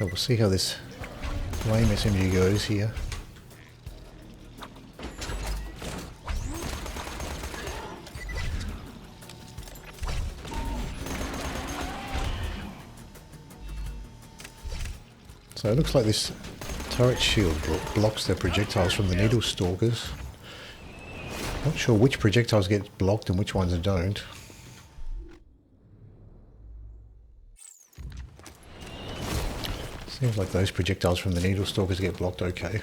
So we'll see how this flame SMG goes here. So it looks like this turret shield blocks the projectiles from the needle stalkers. Not sure which projectiles get blocked and which ones don't. Seems like those projectiles from the needle stalkers get blocked okay.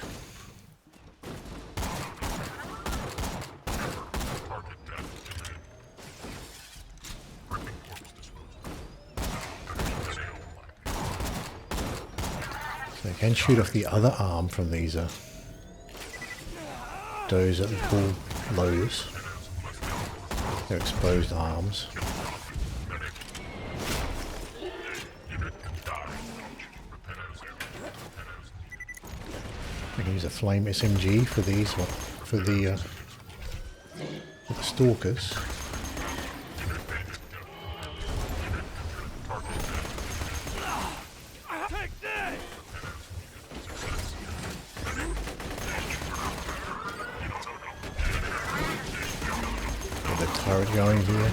So they can shoot off the other arm from these those that we call loaders. They're exposed arms. I can use a flame SMG for these, for the stalkers. Get the turret going here.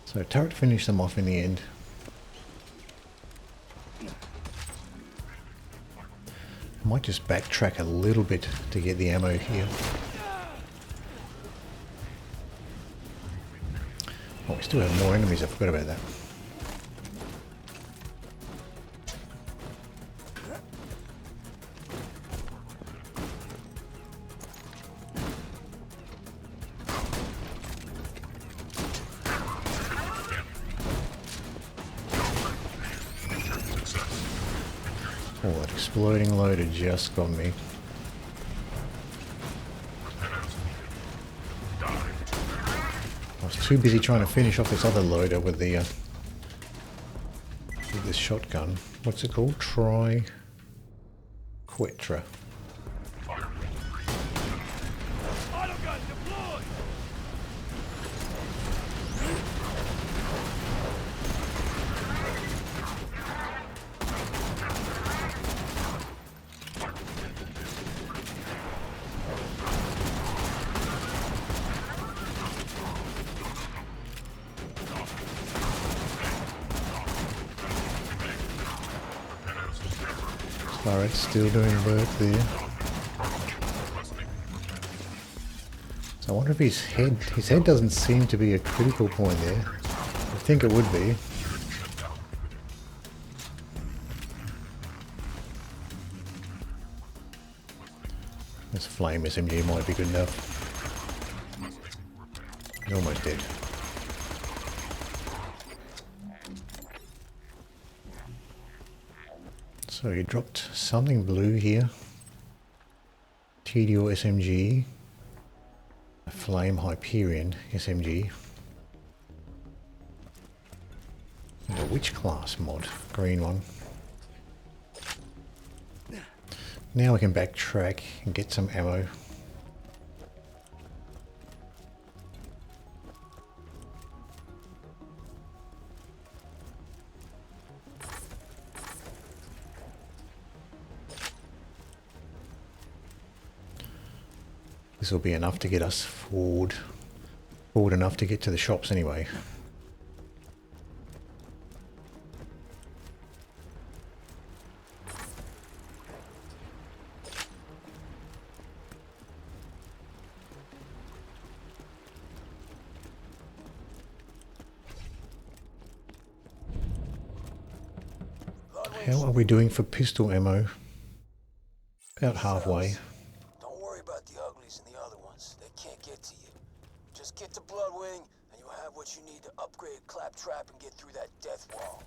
So turret finished them off in the end. I might just backtrack a little bit to get the ammo here. Oh, we still have more enemies, I forgot about that. Oh, that exploding loader just got me. I was too busy trying to finish off this other loader with the with this shotgun. What's it called? Quetra. Turret's still doing work there. So I wonder if his head doesn't seem to be a critical point there. I think it would be. This flame SMG might be good enough. He's almost dead. So he dropped something blue here. TDO SMG. A Flame Hyperion SMG. And a Witch class mod. Green one. Now we can backtrack and get some ammo. This will be enough to get us forward enough to get to the shops anyway. How are we doing for pistol ammo? About halfway. Don't worry about the uglies and the other ones. They can't get to you. Just get to Bloodwing, and you'll have what you need to upgrade Claptrap and get through that death wall.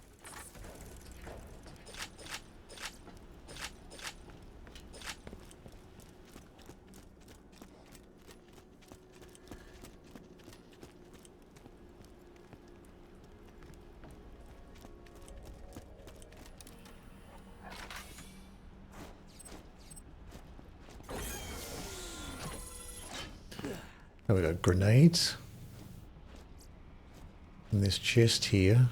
Oh, we got grenades. And this chest here.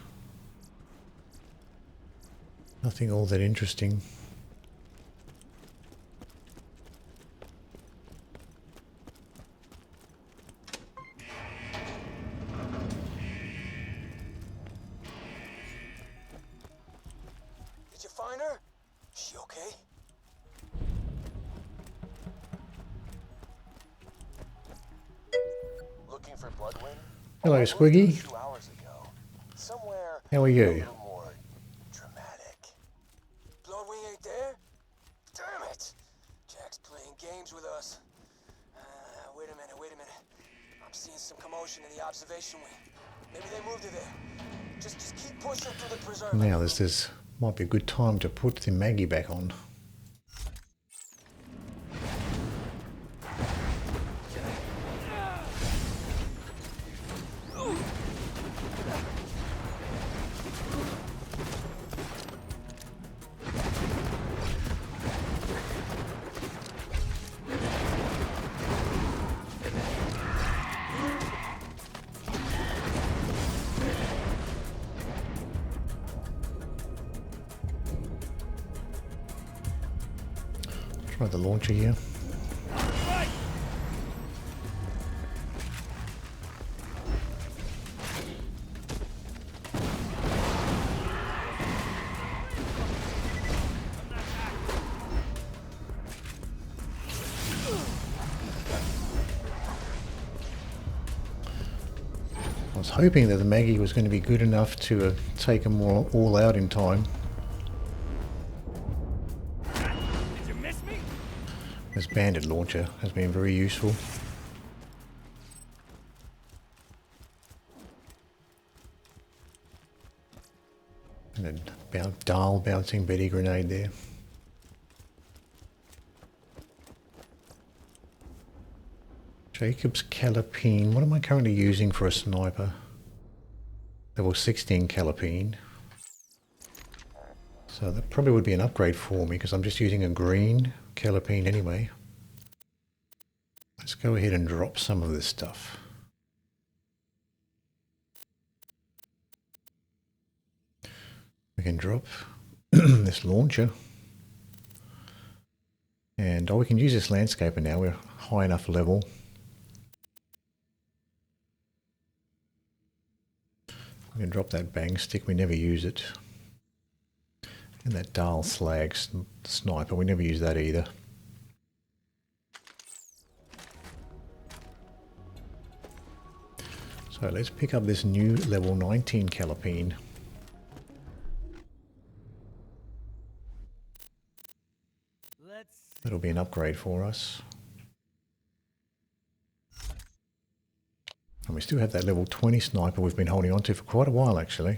Nothing all that interesting. Did you find her? She okay? Looking for Bloodwing? Hello, Squiggy. 2 hours ago. Somewhere How are a you? little more dramatic. Bloodwing ain't there? Damn it! Jack's playing games with us. Wait a minute. I'm seeing some commotion in the observation wing. Maybe they moved her there. Just keep pushing through the preserve. Now this might be a good time to put the Maggie back on. Try the launcher here. I was hoping that the Maggie was going to be good enough to take them all out in time. This bandit launcher has been very useful. And a Dahl bouncing Betty grenade there. Jacob's Calipine. What am I currently using for a sniper? Level 16 Calipine. So that probably would be an upgrade for me because I'm just using a green Calipine anyway. Let's go ahead and drop some of this stuff. We can drop this launcher. And we can use this landscaper now. We're high enough level. We can drop that bang stick. We never use it. And that Dahl slag sniper. We never use that either. So let's pick up this new level 19 Calipine. That'll be an upgrade for us. And we still have that level 20 sniper we've been holding on to for quite a while actually.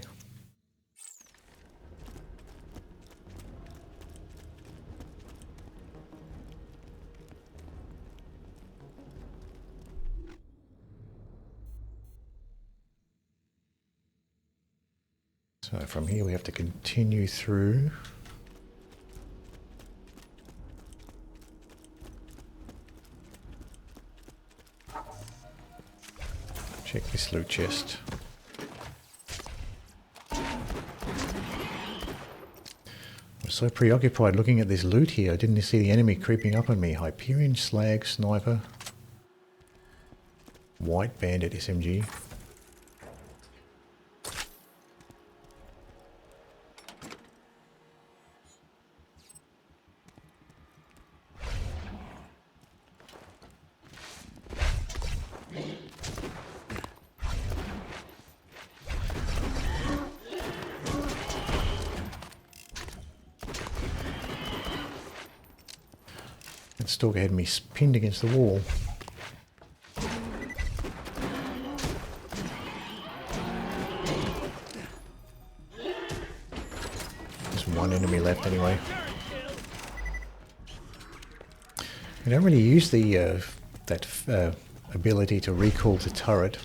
So from here we have to continue through. Check this loot chest. I was so preoccupied looking at this loot here, I didn't see the enemy creeping up on me. Hyperion slag sniper. White bandit SMG. Stalker had me pinned against the wall. There's one enemy left anyway. I don't really use the that ability to recall the turret.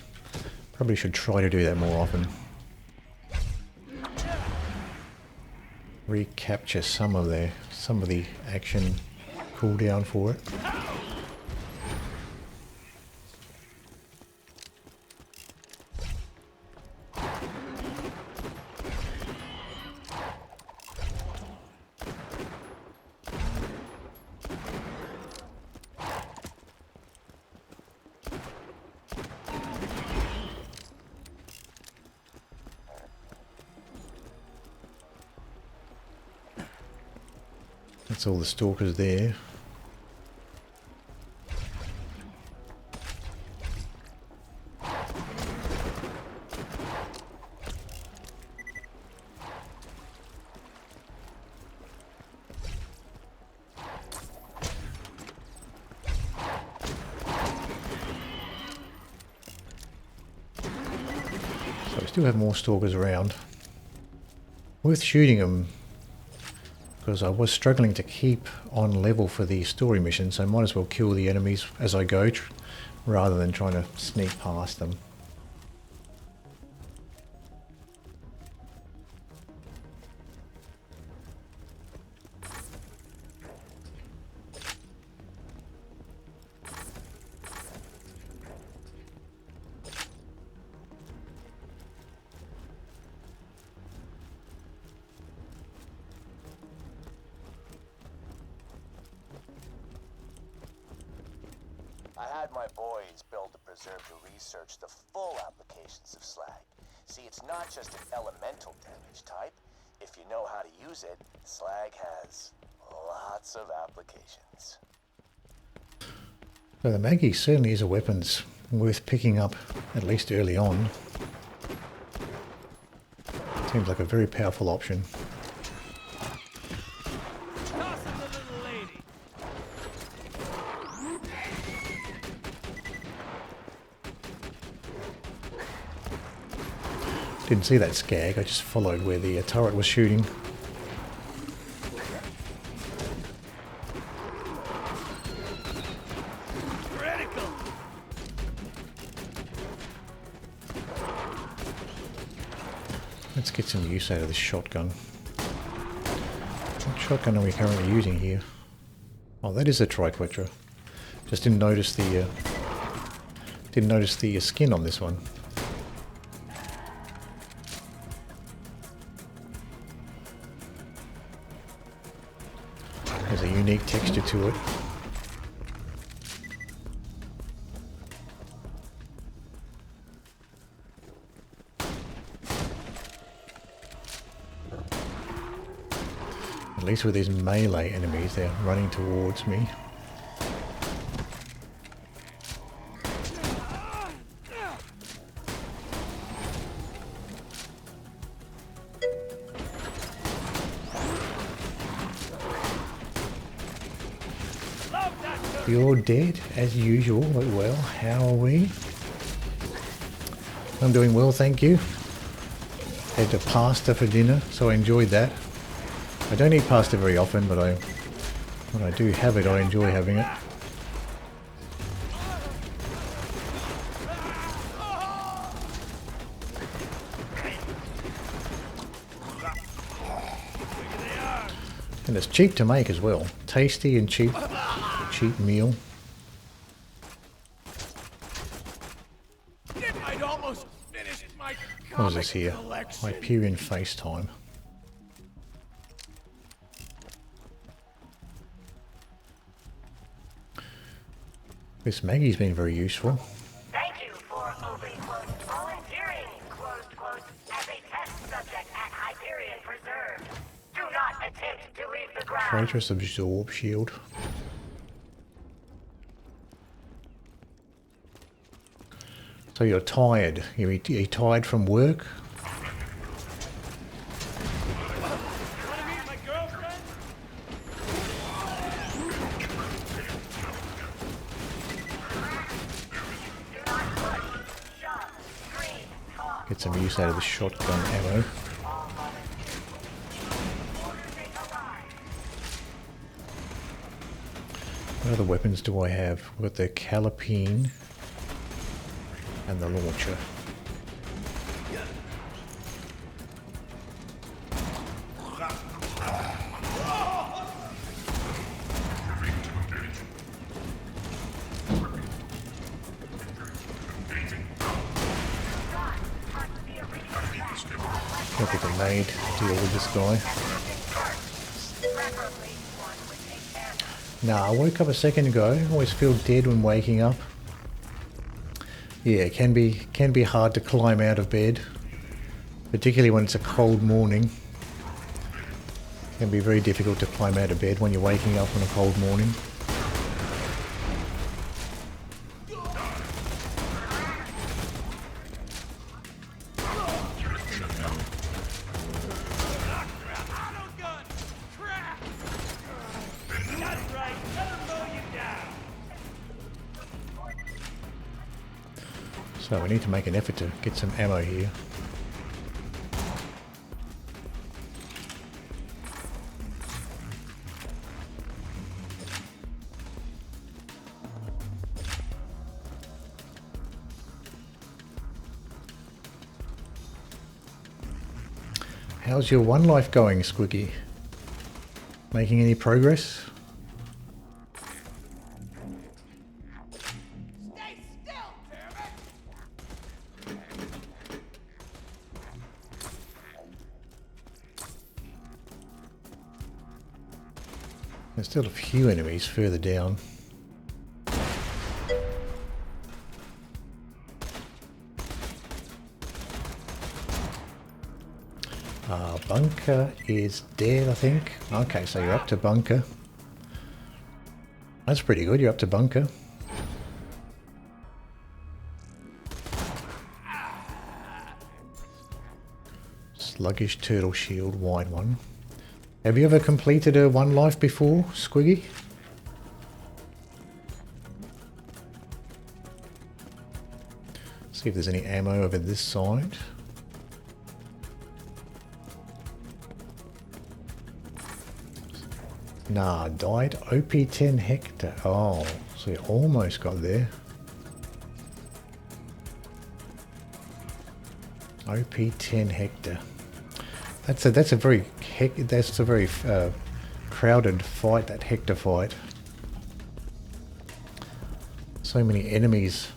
Probably should try to do that more often. Recapture some of the action cooldown for it. That's all the stalkers there. So we still have more stalkers around. Worth shooting them, because I was struggling to keep on level for the story mission, so I might as well kill the enemies as I go rather than trying to sneak past them. I had my boys build a preserve to research the full applications of slag. See, it's not just an elemental damage type. If you know how to use it, slag has lots of applications. So the Maggie certainly is a weapon worth picking up, at least early on. Seems like a very powerful option. Didn't see that skag, I just followed where the turret was shooting. Critical. Let's get some use out of this shotgun. What shotgun are we currently using here? Oh, that is a triquetra. Just didn't notice the skin on this one. There's a unique texture to it. At least with these melee enemies, they're running towards me. You're dead, as usual. Well, how are we? I'm doing well, thank you. Had a pasta for dinner, so I enjoyed that. I don't eat pasta very often, but when I do have it, I enjoy having it. And it's cheap to make as well. Tasty and cheap. Cheap meal. I'd almost finished my What is this here? collection. Hyperion FaceTime. This Maggie's been very useful. Thank you for volunteering, as a test subject at Hyperion Preserve. Do not attempt to leave the ground. Traitorous Absorb Shield. So you're tired. You're tired from work? Wanna meet my girlfriend? Get some use out of the shotgun ammo. What other weapons do I have? We've got the Calipine and the launcher. Got the grenade to deal with this guy. Nah, I woke up a second ago. I always feel dead when waking up. Yeah, it can be hard to climb out of bed, particularly when it's a cold morning. It can be very difficult to climb out of bed when you're waking up on a cold morning. So we need to make an effort to get some ammo here. How's your one life going, Squiggy? Making any progress? Stay still, damn it! There's still a few enemies further down. Bunker is dead, I think. Okay, so you're up to bunker. That's pretty good, you're up to bunker. Sluggish turtle shield, wide one. Have you ever completed a one life before, Squiggy? See if there's any ammo over this side. Nah, died. OP10 Hector. Oh, so you almost got there. OP10 Hector. That's a very crowded fight, that Hector fight. So many enemies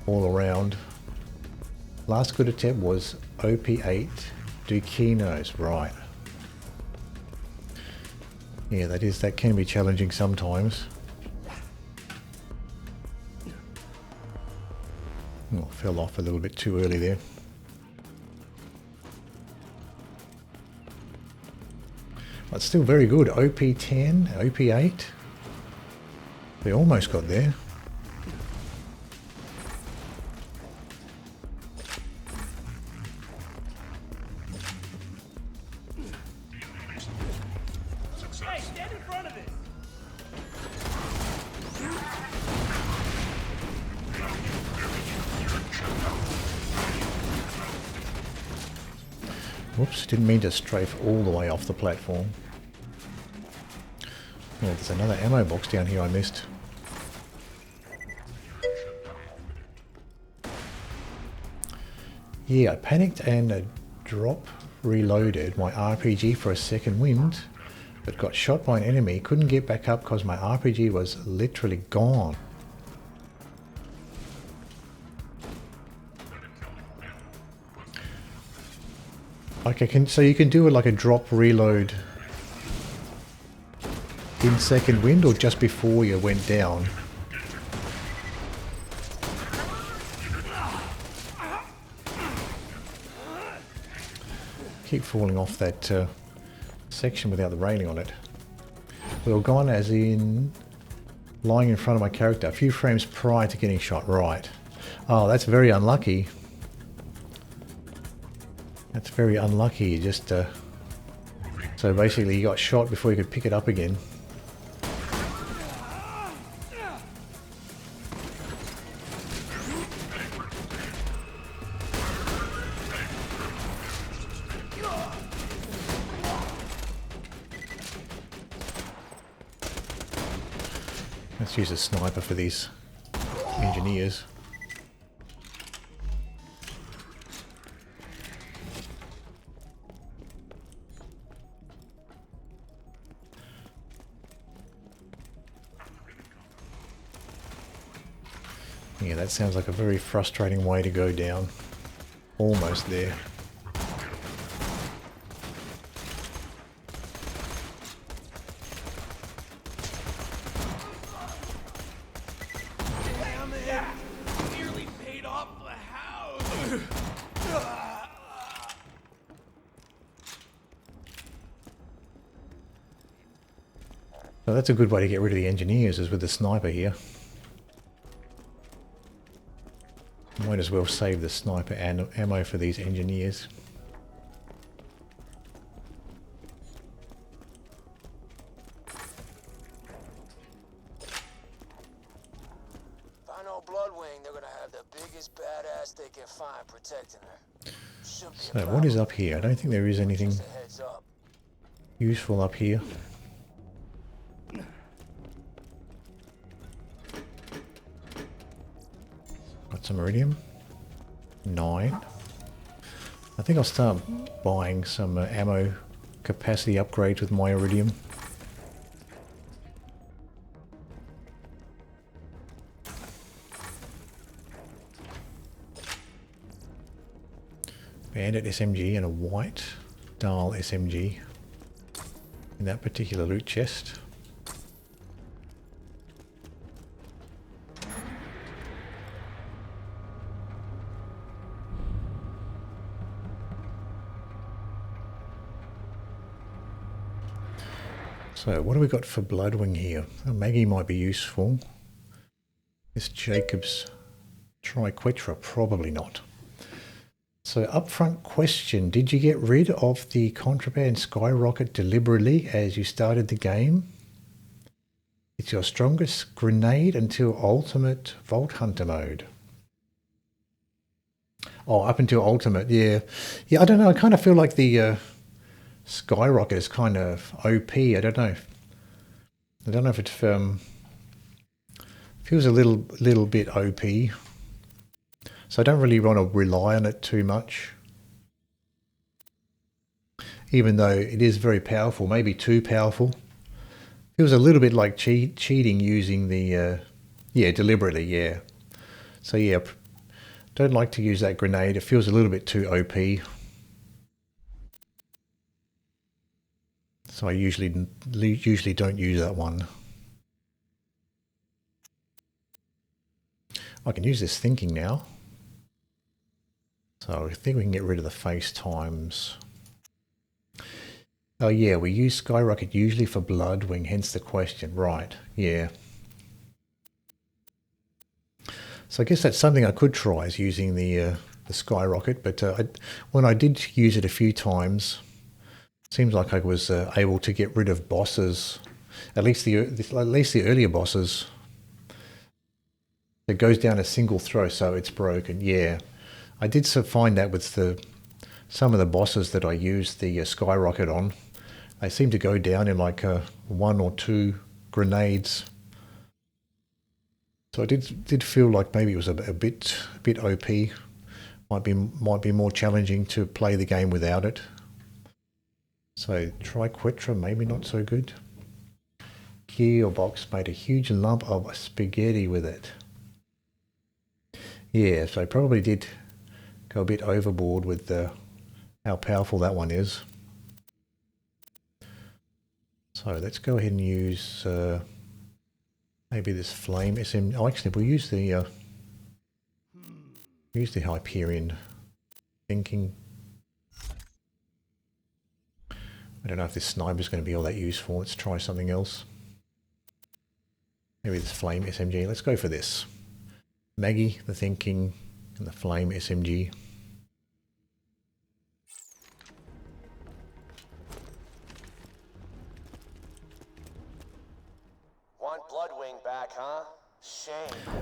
all around. Last good attempt was OP8 Dukinos, right. Yeah, that can be challenging sometimes. Oh, fell off a little bit too early there. But still very good. OP10, OP8. They almost got there. Hey, stand in front of this! Whoops, didn't mean to strafe all the way off the platform. Oh, there's another ammo box down here I missed. Yeah, I panicked and reloaded my RPG for a second wind, but got shot by an enemy, couldn't get back up because my RPG was literally gone. Okay, so you can do it like a drop reload in second wind or just before you went down. Keep falling off that section without the railing on it. Well, gone as in lying in front of my character a few frames prior to getting shot. Right. Oh, that's very unlucky. That's very unlucky. You just so basically you got shot before you could pick it up again. Let's use a sniper for these engineers. Yeah, that sounds like a very frustrating way to go down. Almost there. Damn it! Nearly paid off the house! So that's a good way to get rid of the engineers, is with the sniper here. Might as well save the sniper ammo for these engineers. If I know Bloodwing, they're gonna have the biggest badass they can find protecting her. Shouldn't be a So what problem. is up here? I don't think there is anything Just a heads up. useful up here. Got some iridium. 9. I think I'll start buying some ammo capacity upgrades with my iridium. Bandit SMG and a white Dahl SMG in that particular loot chest. So what do we got for Bloodwing here? Oh, Maggie might be useful. This Jacob's Triquetra, probably not. So upfront question, did you get rid of the contraband skyrocket deliberately as you started the game? It's your strongest grenade until ultimate Vault Hunter mode. Oh, up until ultimate, yeah. Yeah, I don't know, I kind of feel like the skyrocket is kind of OP, I don't know. I don't know if it feels a little bit OP. So I don't really want to rely on it too much. Even though it is very powerful, maybe too powerful. Feels a little bit like cheating using the, yeah, deliberately, yeah. So yeah, don't like to use that grenade. It feels a little bit too OP. So I usually don't use that one. I can use this thinking now. So I think we can get rid of the FaceTimes. Oh yeah, we use Skyrocket usually for Bloodwing, hence the question. Right, yeah. So I guess that's something I could try, is using the Skyrocket, but when I did use it a few times, it seems like I was able to get rid of bosses, at least the earlier bosses. It goes down a single throw, so it's broken, yeah. I did find that with some of the bosses that I used the Skyrocket on, they seem to go down in like 1 or 2 grenades. So I did feel like maybe it was a bit OP. Might be more challenging to play the game without it. So Triquetra, maybe not so good. Gearbox made a huge lump of spaghetti with it. Yeah, so I probably did go a bit overboard with how powerful that one is. So let's go ahead and use maybe this flame SM. Oh, actually, we'll use the Hyperion thinking. I don't know if this sniper is going to be all that useful. Let's try something else. Maybe this flame SMG. Let's go for this. Maggie, the thinking, and the flame SMG. Want Bloodwing back, huh? Shame.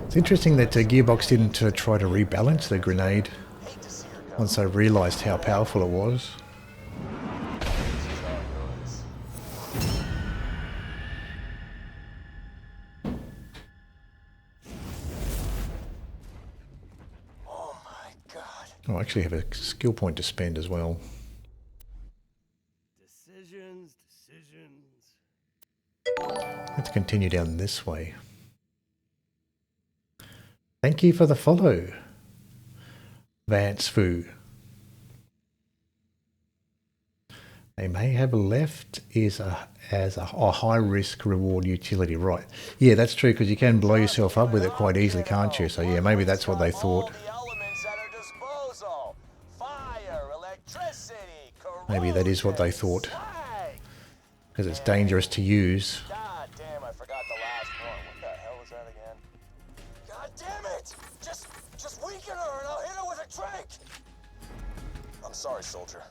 It's interesting that Gearbox didn't try to rebalance the grenade Hate to see her go. once they realised how powerful it was. Oh my god. Oh, I actually have a skill point to spend as well. Decisions. Let's continue down this way. Thank you for the follow, Vance Fu. They may have left as a high risk reward utility, right? Yeah, that's true, because you can blow yourself up with it quite easily, can't you? So yeah, maybe that's what they thought. Maybe that is what they thought, because it's dangerous to use. God damn it! Just weaken her and I'll hit her with a trank! I'm sorry, soldier,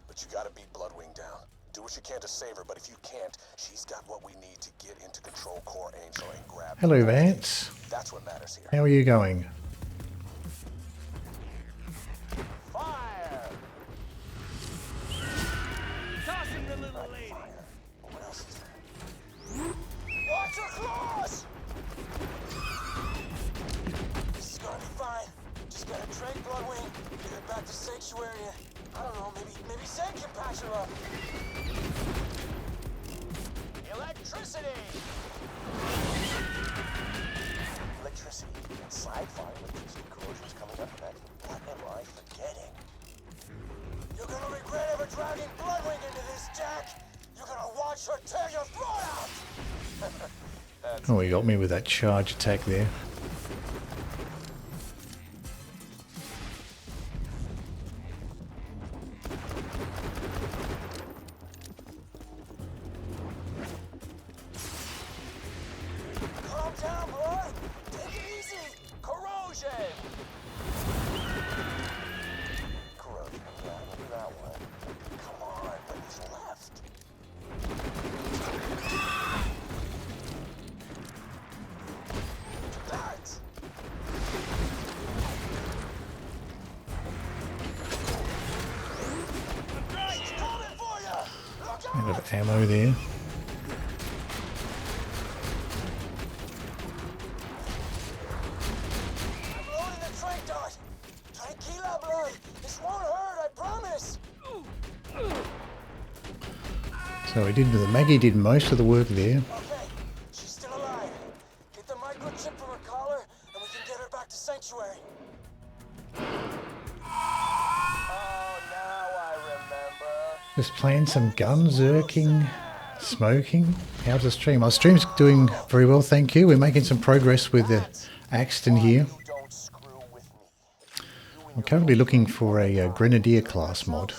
but you gotta beat Bloodwing down. Do what you can to save her, but if you can't, she's got what we need to get into Control Core Angel and grab her. Hello, Vance. That's what matters here. How are you going? Fire! Toss him the little lady. Fire. What else is there? Watch your claws! This is gonna be fine. Just gotta drag Bloodwing, get her back to Sanctuary. I don't know, maybe Zen can patch her up. Electricity! Electricity and slide fire. Electricity corrosion's coming up next. What am I forgetting? You're gonna regret ever dragging Bloodwing into this, Jack! You're gonna watch her tear your throat out! Oh, he got me with that charge attack there. Calm down, boy! Take it easy! Corrosion! Corrosion, yeah, look at that one. Come on, but he's left. That! She's coming for you! Look A bit out! of ammo there. I'm loading the trank dart! Tranquila, blood! This won't hurt, I promise! So Maggie did most of the work there. Okay, she's still alive. Get the microchip from her collar, and we can get her back to Sanctuary. Oh, now I remember. Just playing some gun zerking, smoking. How's the stream? Our stream's doing very well, thank you. We're making some progress with the Axton here. You don't screw with me. I'm currently looking for a Grenadier class mod.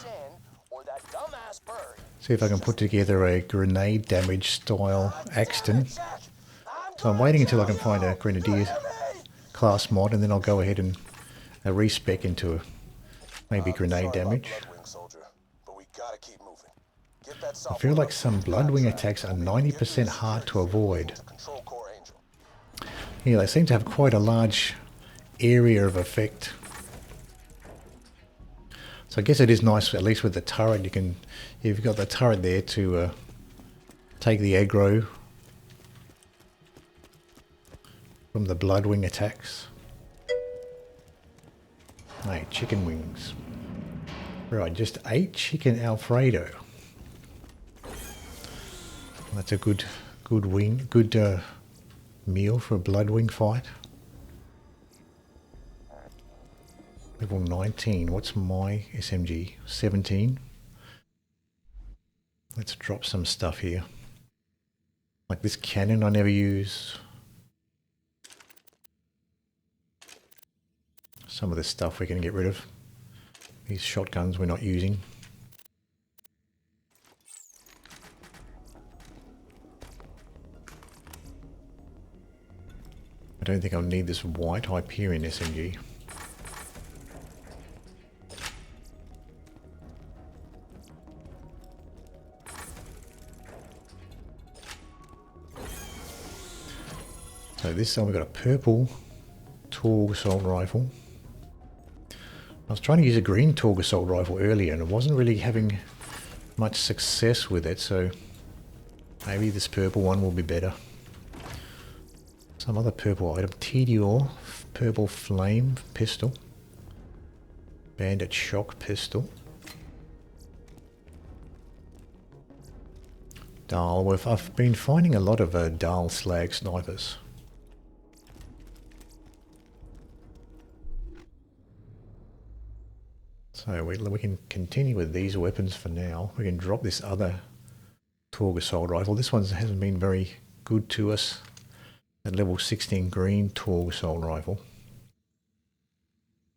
Or that dumbass bird. See if I can put together a grenade damage style Axton. So I'm waiting until I can find a Grenadier class mod, and then I'll go ahead and respec into maybe grenade damage. Bloodwing soldier, but we gotta keep moving. Get that I feel like some Bloodwing attacks are 90% hard to avoid. Control Core Angel. Yeah, they seem to have quite a large area of effect. So I guess it is nice, at least with the turret, you've got the turret there to take the aggro from the Bloodwing attacks. Hey, chicken wings. Right, just 8 chicken Alfredo. That's a good meal for a Bloodwing fight. Level 19. What's my SMG? 17. Let's drop some stuff here. Like this cannon I never use. Some of this stuff we can get rid of. These shotguns we're not using. I don't think I'll need this white Hyperion SMG. So this time we've got a purple Torg assault rifle. I was trying to use a green Torg assault rifle earlier and I wasn't really having much success with it, so maybe this purple one will be better. Some other purple item, TDR, purple flame pistol, bandit shock pistol. Dahl, I've been finding a lot of Dahl slag snipers. So we can continue with these weapons for now. We can drop this other Torg assault rifle. This one hasn't been very good to us. That level 16 green Torg assault rifle.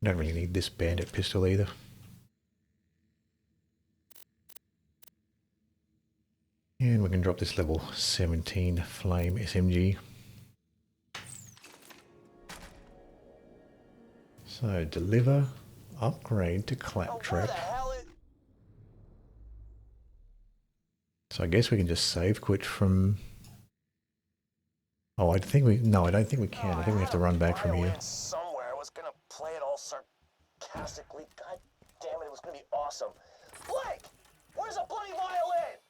Don't really need this bandit pistol either. And we can drop this level 17 flame SMG. So deliver, upgrade to Oh, where claptrap. the hell is... So I guess we can just save quit from... Oh, I think we... No, I don't think we can. I think we have to run back from here. Violin somewhere. I was gonna play it all sarcastically. God damn it, it was gonna be awesome. Blake! Where's a bloody violin?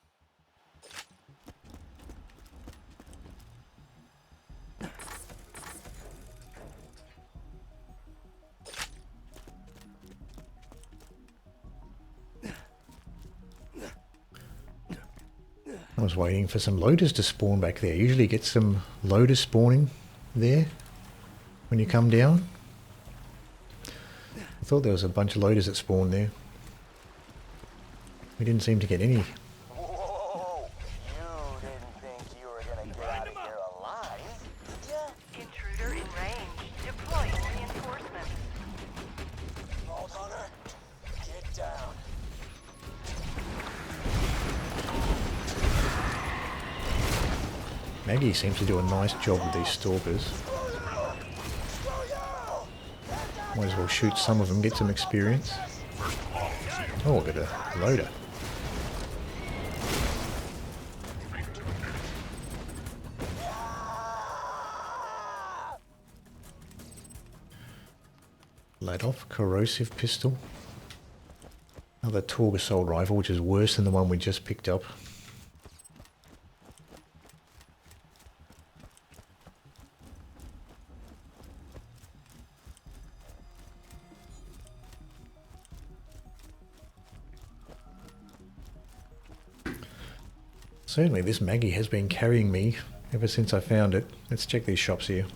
I was waiting for some loaders to spawn back there. Usually get some loaders spawning there when you come down. I thought there was a bunch of loaders that spawned there. We didn't seem to get any. Whoa! You didn't think you were gonna get out of here alive, did ya? Intruder in range. Deploying reinforcements. Vault Hunter, get down. Maggie seems to do a nice job with these stalkers. Might as well shoot some of them, get some experience. Oh, I've got a loader. Let off corrosive pistol. Another Torg assault rifle, which is worse than the one we just picked up. Certainly this Maggie has been carrying me ever since I found it. Let's check these shops here.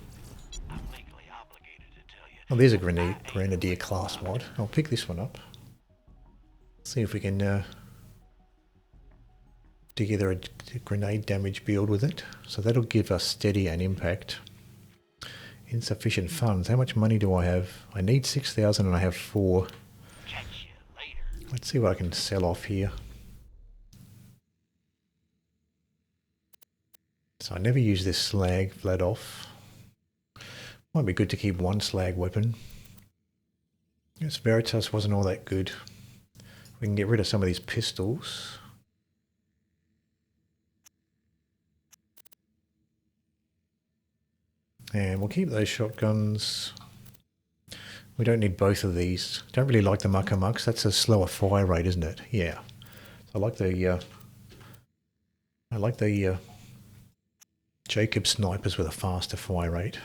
I'm legally obligated to tell you. Oh, there's a Grenadier class mod. I'll pick this one up. See if we can do together a grenade damage build with it. So that'll give us steady and impact. Insufficient funds. How much money do I have? I need 6,000 and I have 4. Catch you later. Let's see what I can sell off here. So I never use this slag flat off. Might be good to keep one slag weapon. Yes, Veritas wasn't all that good. We can get rid of some of these pistols. And we'll keep those shotguns. We don't need both of these. Don't really like the Muckamucks. That's a slower fire rate, isn't it? Yeah. I like the Jacob snipers with a faster fire rate.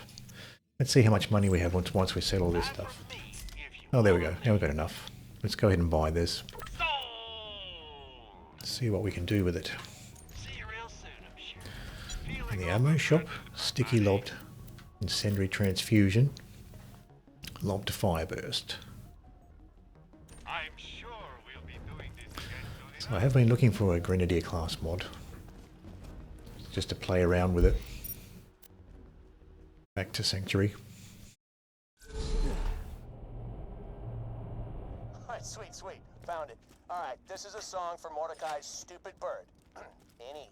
Let's see how much money we have once we sell all this stuff. Oh, there we go. Now we've got enough. Let's go ahead and buy this. See what we can do with it. See you real soon, I'm sure. In the ammo shop, sticky lobbed incendiary transfusion, lobbed fireburst. I'm sure we'll be doing this again soon. So I have been looking for a Grenadier class mod, just to play around with it. Back to Sanctuary. Alright, sweet, sweet. Found it. Alright, this is a song for Mordecai's stupid bird. Any.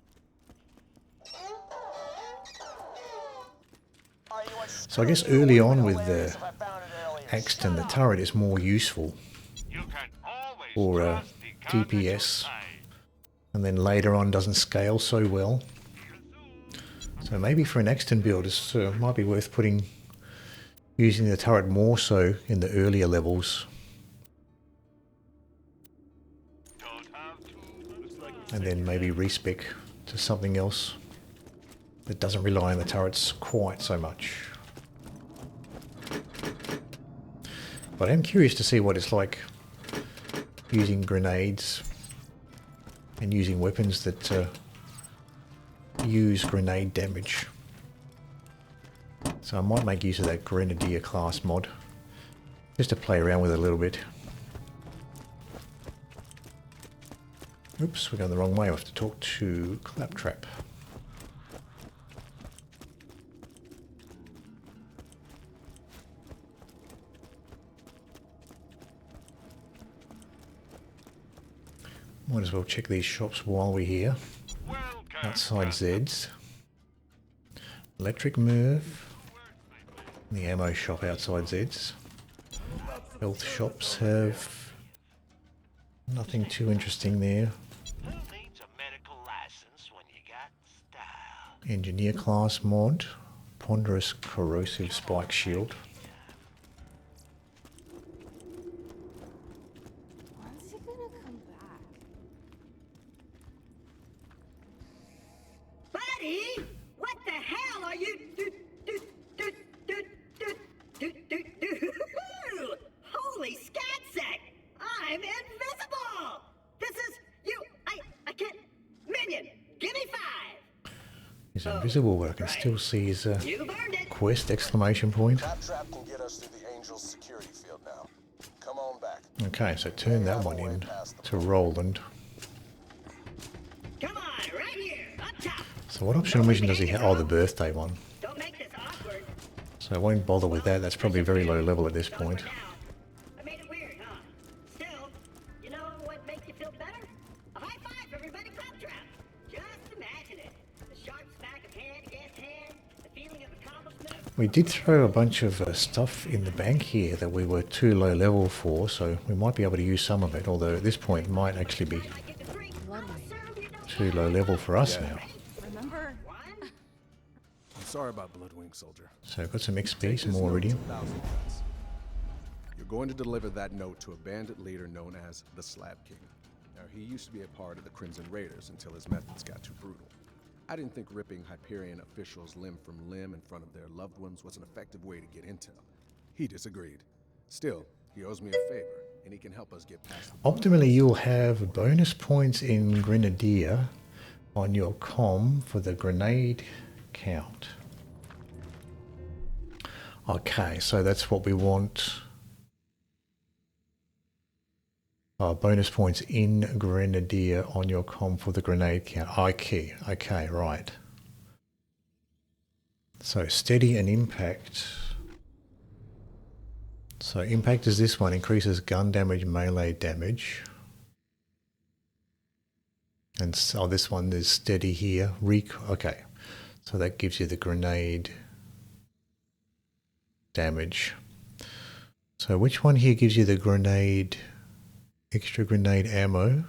So I guess early on with the Axton, the turret is more useful You can always for trust the gun at your DPS, side. and then later on doesn't scale so well. So maybe for an Axton build, it might be worth using the turret more so in the earlier levels, Don't have to. and then maybe respec to something else that doesn't rely on the turrets quite so much. But I am curious to see what it's like using grenades and using weapons that use grenade damage. So I might make use of that Grenadier class mod just to play around with it a little bit. Oops, we're going the wrong way. I have to talk to Claptrap. Might as well check these shops while we're here. Welcome. Outside Zed's. Electric Merv. The ammo shop outside Zed's. Health shops have nothing too interesting there. Who needs a medical license when you got style? Engineer class mod. Ponderous corrosive spike shield. When's he gonna come back? Buddy, what the hell are you Holy scatsack! I'm invisible! This is you. I can't. Minion, give me 5. He's invisible, but I can still see his You've earned it. quest exclamation point. That trap can get us through the Angel's security field now. Come on back. Okay, so turn that one in to Roland. Come on, right here, up top. So what optional mission does he have? Oh, the birthday one. Don't make this awkward. So I won't bother with that. That's probably very low level at this It's over point. now. I made it weird, huh? Still, you know what makes you feel better? A high five, everybody, claptrap. Just imagine it. The sharp smack of hand against hand, the feeling of accomplishment. We did throw a bunch of stuff in the bank here that we were too low level for, so we might be able to use some of it, although at this point it might actually be Like you can drink. Serve you no too low level for us now. Remember? one. I'm sorry about Bloodwing, soldier. So I've got some XP, some more iridium. 1,000 credits. You're going to deliver that note to a bandit leader known as the Slab King. Now, he used to be a part of the Crimson Raiders until his methods got too brutal. I didn't think ripping Hyperion officials limb from limb in front of their loved ones was an effective way to get intel. He disagreed. Still, he owes me a favor, and he can help us get past the Optimally, you'll have bonus points in Grenadier on your comm for the grenade count. Okay, so that's what we want. Bonus points in Grenadier on your comm for the grenade count. Okay, right. So steady and impact. So impact is this one, increases gun damage, melee damage. And so this one is steady here. Okay, so that gives you the grenade damage. So which one here gives you the grenade, extra grenade ammo?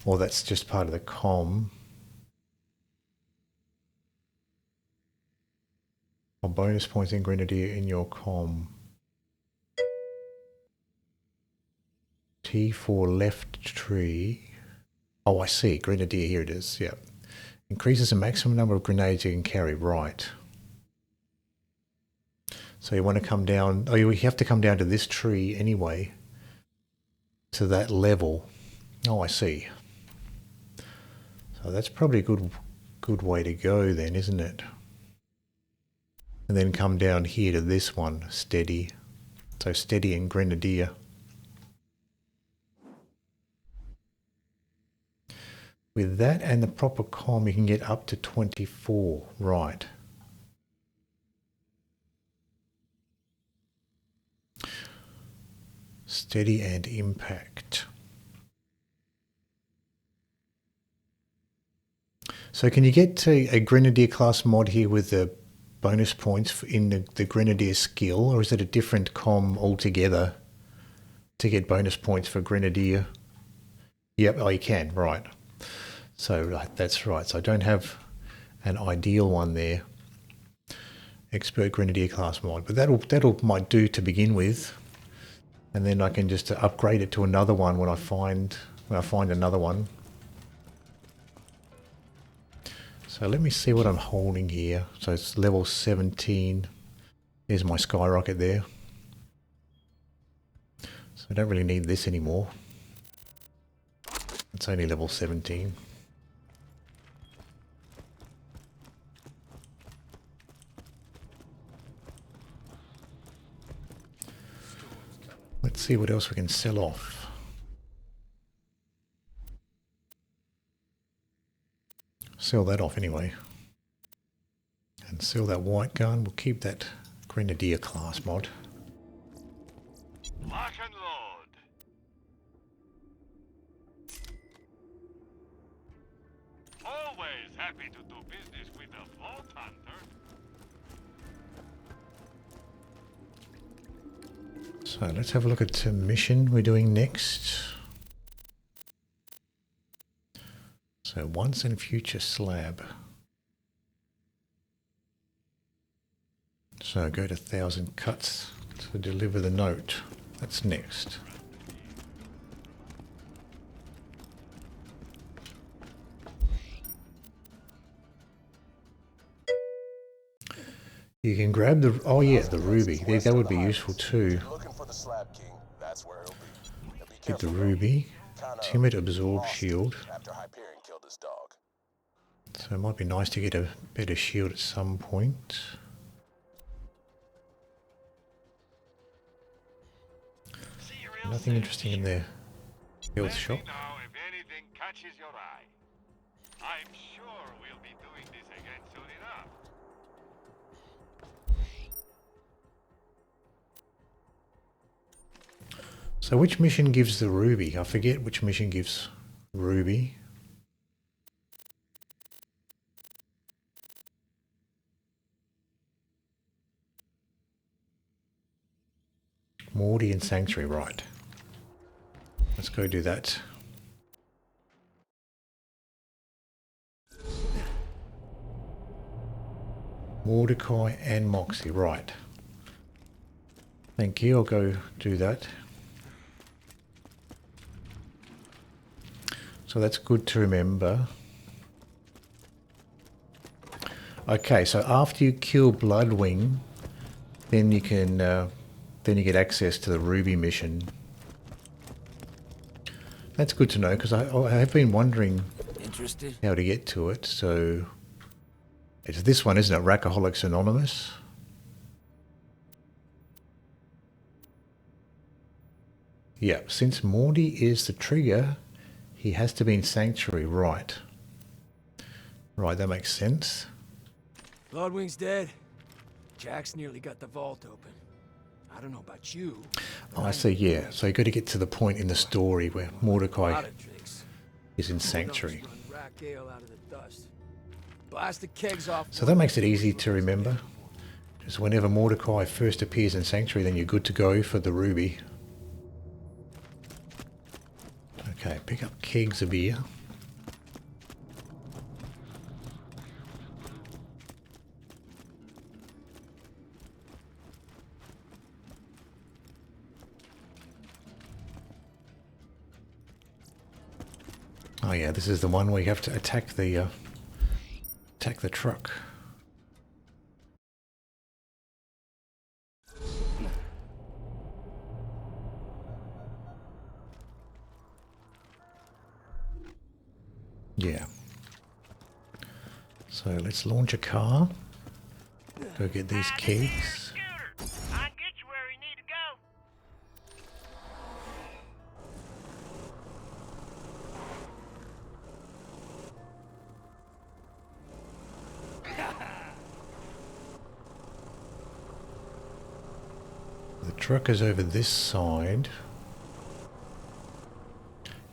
Or that's just part of the comm. Or bonus points in Grenadier in your comm. T4 left tree. Oh, I see. Grenadier, here it is. Yeah. Increases the maximum number of grenades you can carry. Right. So you want to come down. Oh, you have to come down to this tree anyway. To that level. Oh, I see. So that's probably a good way to go then, isn't it? And then come down here to this one, steady. So steady and Grenadier. With that and the proper comm, you can get up to 24. Right. Steady and impact. So can you get to a Grenadier class mod here with the bonus points in the Grenadier skill, or is it a different comm altogether to get bonus points for Grenadier? Yep, oh you can, right. So that's right, so I don't have an ideal one there. Expert Grenadier class mod, but that'll might do to begin with. And then I can just upgrade it to another one when I find another one. So let me see what I'm holding here. So it's level 17. There's my skyrocket there. So I don't really need this anymore. It's only level 17. Let's see what else we can sell off. Sell that off anyway. And sell that white gun. We'll keep that Grenadier class mod. Lock and load. Always happy to do business with a vault hunter. So let's have a look at the mission we're doing next. So once and future slab. So go to 1,000 cuts to deliver the note. That's next. You can grab the, oh yeah, the ruby. That would be useful too. Looking for the Slab King. That's where he'll be. Now be Get the careful, ruby. Kinda Timid absorb lost shield. after Hyperion killed his dog. So it might be nice to get a better shield at some point. Nothing interesting in there. Health Let shop. me know if anything catches your eye. I'm sure we'll be doing this again soon enough. So which mission gives the ruby? I forget which mission gives ruby. Morty and Sanctuary, right. Let's go do that. Mordecai and Moxxi, right. Thank you, I'll go do that. So that's good to remember. Okay, so after you kill Bloodwing, then you can then you get access to the Ruby mission. That's good to know because I have been wondering how to get to it. So it's this one, isn't it? Rakkaholics Anonymous. Yeah, since Morty is the trigger, he has to be in Sanctuary, right? Right, that makes sense. Bloodwing's dead. Jack's nearly got the vault open. I don't know about you. Oh, I see, yeah. So you got to get to the point in the story where Mordecai is in Sanctuary. Blast the kegs off. So that makes it easy to remember. Just whenever Mordecai first appears in Sanctuary, then you're good to go for the ruby. Okay, pick up kegs of beer. Oh yeah, this is the one where you have to attack the truck. Yeah. So let's launch a car. Go get these keys. I'll get you where you need to go. The truck is over this side.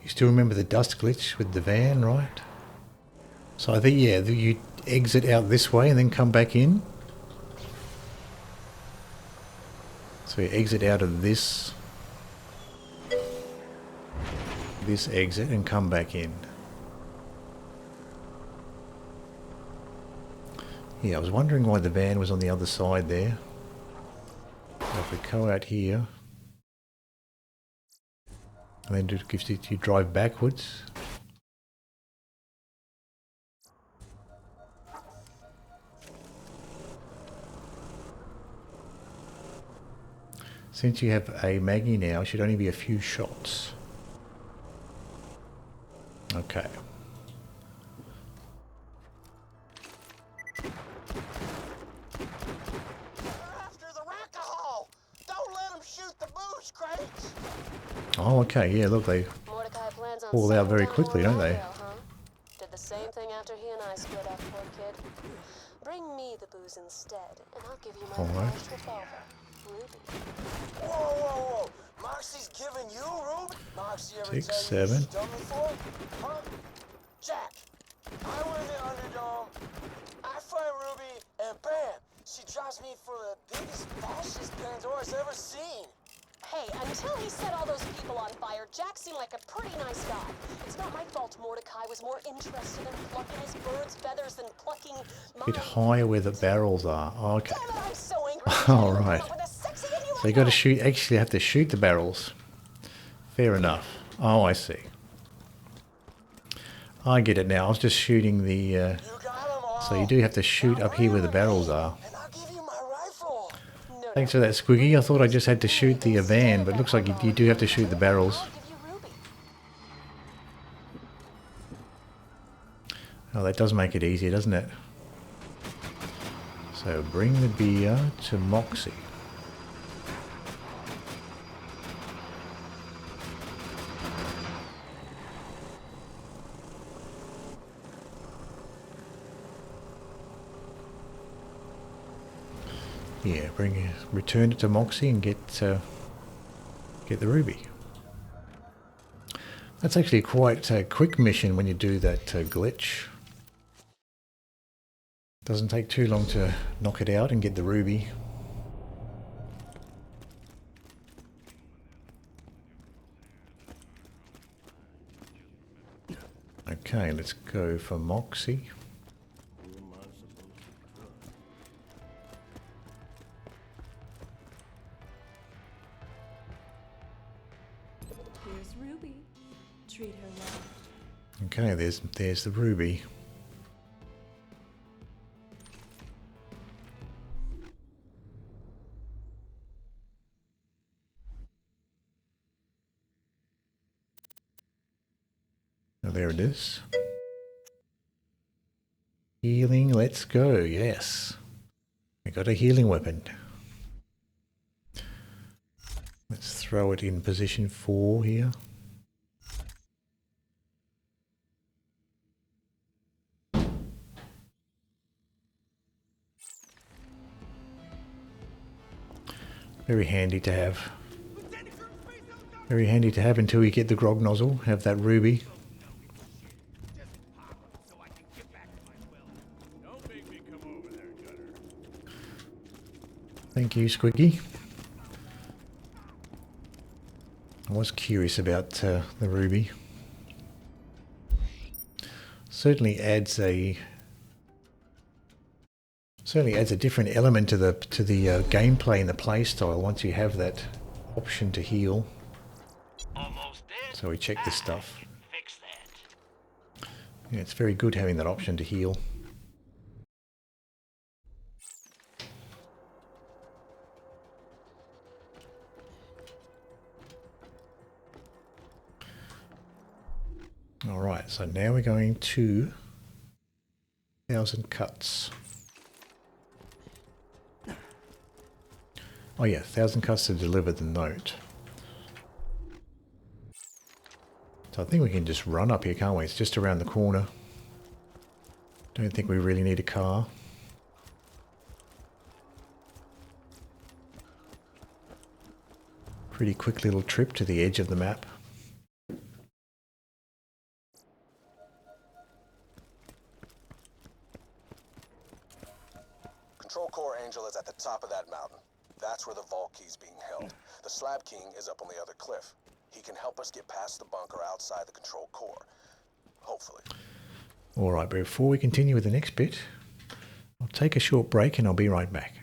You still remember the dust glitch with the van, right? So I think, yeah, you exit out this way and then come back in. So you exit out of this exit and come back in. Yeah, I was wondering why the van was on the other side there. So if we go out here, and then it gives you drive backwards. Since you have a Maggie now, it should only be a few shots. Okay. After the Rakkahol! Don't let them shoot the booze crates! Oh, okay, yeah, look, they Mordecai plans on fall out very settling down quickly, more don't they? Riverdale, huh? Did the same thing after he and I split up, poor kid. Bring me the booze instead, and I'll give you my Alright. first revolver, Ruby. Whoa, whoa, whoa! Moxxi's giving you Ruby? Moxxi ever 6, tell you 7. she's done before? Huh? Jack, I was the underdog She drops me for the biggest fascist Pandora's ever seen. Hey, until he set all those people on fire, Jack seemed like a pretty nice guy. It's not my fault Mordecai was more interested in plucking his bird's feathers than plucking A bit higher where the barrels are. Oh, okay. Damn it, I'm so angry. All right. So you got to shoot. Actually, have to shoot the barrels. Fair enough. Oh, I see. I get it now. I was just shooting the. So you do have to shoot up here where the barrels are. Thanks for that, Squiggy. I thought I just had to shoot the van, but it looks like you do have to shoot the barrels. Oh, that does make it easier, doesn't it? So bring the beer to Moxxi. Yeah, return it to Moxxi and get the ruby. That's actually quite a quick mission when you do that glitch. Doesn't take too long to knock it out and get the ruby. Okay, let's go for Moxxi. Here's Ruby. Treat her well. Okay, there's the ruby. Now there it is. Healing, let's go, yes. We got a healing weapon. Let's throw it in position 4 here. Very handy to have. Very handy to have until you get the Grog Nozzle, have that ruby. Thank you, Squiggy. I was curious about the ruby. Certainly adds a different element to the gameplay and the play style once you have that option to heal. So we check this stuff. Yeah, it's very good having that option to heal. Alright, so now we're going to 1,000 cuts. Oh yeah, 1,000 cuts to deliver the note. So I think we can just run up here, can't we? It's just around the corner. Don't think we really need a car. Pretty quick little trip to the edge of the map. Control Core Angel is at the top of that mountain. That's where the vault key's being held. The Slab King is up on the other cliff. He can help us get past the bunker outside the Control Core. Hopefully. Alright, but before we continue with the next bit, I'll take a short break and I'll be right back.